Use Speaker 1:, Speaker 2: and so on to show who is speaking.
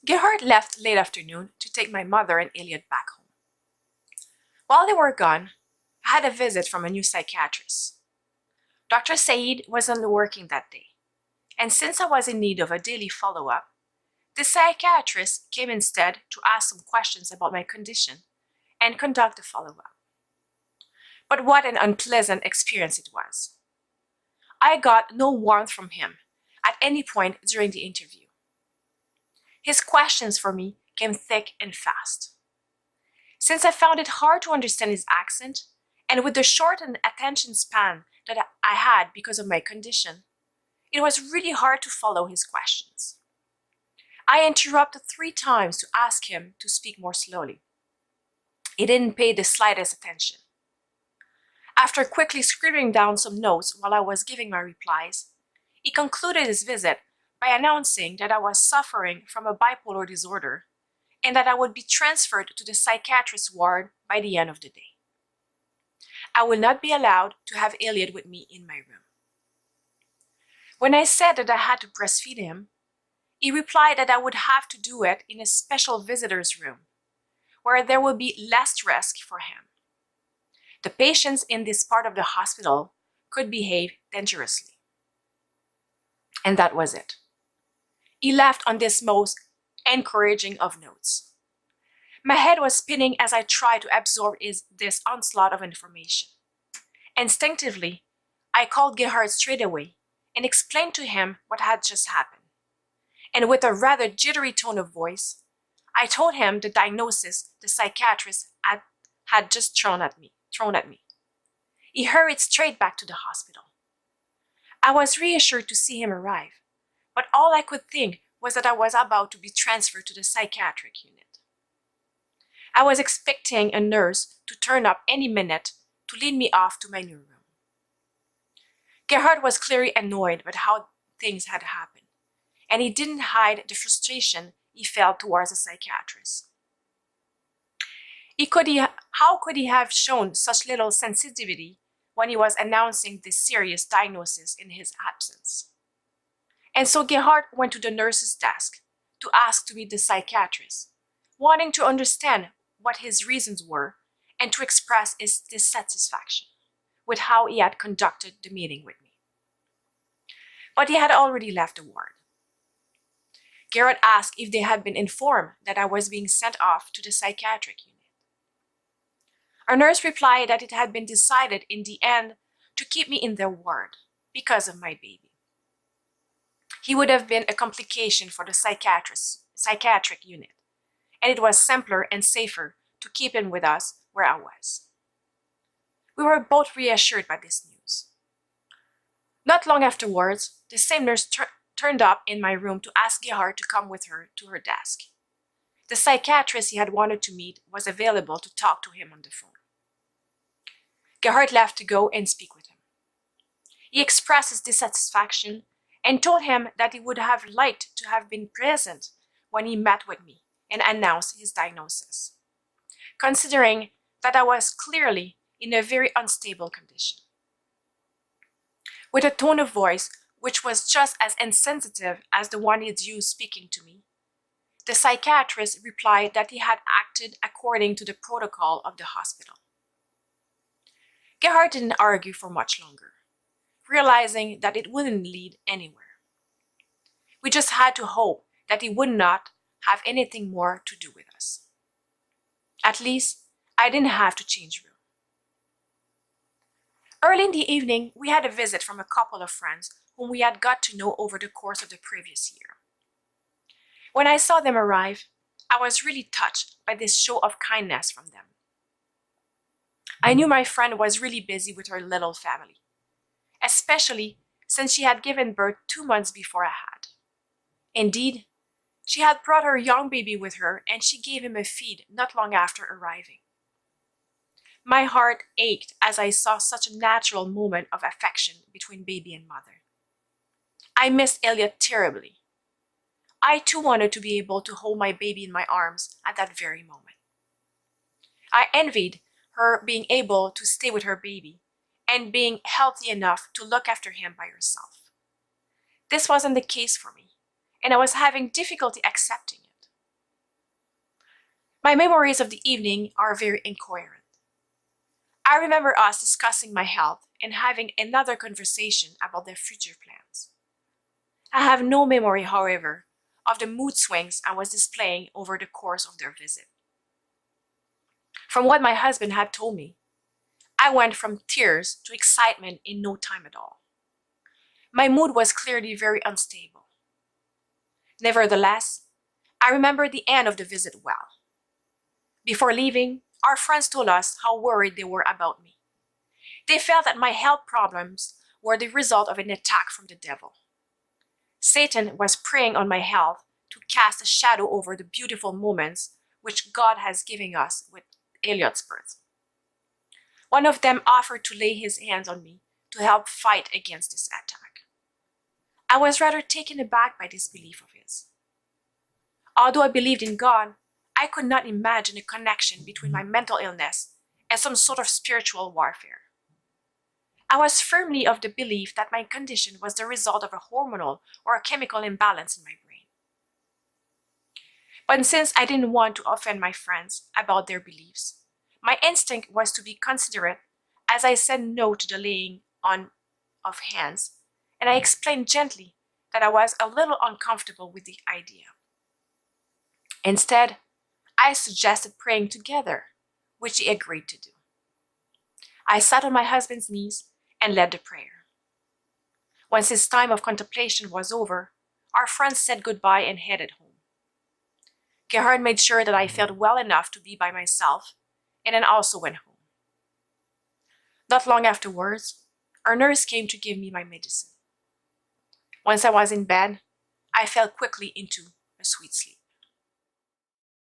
Speaker 1: Gerhard left late afternoon to take my mother and Elliot back home. While they were gone, I had a visit from a new psychiatrist. Dr. Said was only working that day, and since I was in need of a daily follow-up, the psychiatrist came instead to ask some questions about my condition and conduct a follow-up. But what an unpleasant experience it was. I got no warmth from him at any point during the interview. His questions for me came thick and fast. Since I found it hard to understand his accent, and with the shortened attention span that I had because of my condition, it was really hard to follow his questions. I interrupted 3 times to ask him to speak more slowly. He didn't pay the slightest attention. After quickly scribbling down some notes while I was giving my replies, he concluded his visit by announcing that I was suffering from a bipolar disorder and that I would be transferred to the psychiatrist's ward by the end of the day. I will not be allowed to have Elliot with me in my room. When I said that I had to breastfeed him, he replied that I would have to do it in a special visitor's room, where there would be less risk for him. The patients in this part of the hospital could behave dangerously. And that was it. He left on this most encouraging of notes. My head was spinning as I tried to absorb this onslaught of information. Instinctively, I called Gerhard straight away and explained to him what had just happened. And with a rather jittery tone of voice, I told him the diagnosis the psychiatrist had just thrown at me. He hurried straight back to the hospital. I was reassured to see him arrive, but all I could think was that I was about to be transferred to the psychiatric unit. I was expecting a nurse to turn up any minute to lead me off to my new room. Gerhard was clearly annoyed by how things had happened, and he didn't hide the frustration he felt towards the psychiatrist. How could he have shown such little sensitivity when he was announcing this serious diagnosis in his absence? And so Gerhard went to the nurse's desk to ask to meet the psychiatrist, wanting to understand what his reasons were and to express his dissatisfaction with how he had conducted the meeting with me. But he had already left the ward. Gerhard asked if they had been informed that I was being sent off to the psychiatric unit. Our nurse replied that it had been decided in the end to keep me in their ward because of my baby. He would have been a complication for the psychiatric unit, and it was simpler and safer to keep him with us where I was. We were both reassured by this news. Not long afterwards, the same nurse turned up in my room to ask Gerhard to come with her to her desk. The psychiatrist he had wanted to meet was available to talk to him on the phone. Gerhard left to go and speak with him. He expressed his dissatisfaction and told him that he would have liked to have been present when he met with me and announced his diagnosis, considering that I was clearly in a very unstable condition. With a tone of voice which was just as insensitive as the one he'd used speaking to me, the psychiatrist replied that he had acted according to the protocol of the hospital. Gerhard didn't argue for much longer, realizing that it wouldn't lead anywhere. We just had to hope that he would not have anything more to do with us. At least, I didn't have to change room. Early in the evening, we had a visit from a couple of friends whom we had got to know over the course of the previous year. When I saw them arrive, I was really touched by this show of kindness from them. I knew my friend was really busy with her little family, especially since she had given birth 2 months before I had. Indeed, she had brought her young baby with her and she gave him a feed not long after arriving. My heart ached as I saw such a natural moment of affection between baby and mother. I missed Elliot terribly. I too wanted to be able to hold my baby in my arms at that very moment. I envied her being able to stay with her baby and being healthy enough to look after him by herself. This wasn't the case for me, and I was having difficulty accepting it. My memories of the evening are very incoherent. I remember us discussing my health and having another conversation about their future plans. I have no memory, however, of the mood swings I was displaying over the course of their visit. From what my husband had told me, I went from tears to excitement in no time at all. My mood was clearly very unstable. Nevertheless, I remember the end of the visit well. Before leaving, our friends told us how worried they were about me. They felt that my health problems were the result of an attack from the devil. Satan was preying on my health to cast a shadow over the beautiful moments which God has given us with Elliot's birth. One of them offered to lay his hands on me to help fight against this attack. I was rather taken aback by this belief of his. Although I believed in God, I could not imagine a connection between my mental illness and some sort of spiritual warfare. I was firmly of the belief that my condition was the result of a hormonal or a chemical imbalance in my brain. But since I didn't want to offend my friends about their beliefs, my instinct was to be considerate as I said no to the laying on of hands, and I explained gently that I was a little uncomfortable with the idea. Instead, I suggested praying together, which he agreed to do. I sat on my husband's knees and led the prayer. Once his time of contemplation was over, our friends said goodbye and headed home. Gerhard made sure that I felt well enough to be by myself, and then also went home. Not long afterwards, our nurse came to give me my medicine. Once I was in bed, I fell quickly into a sweet sleep.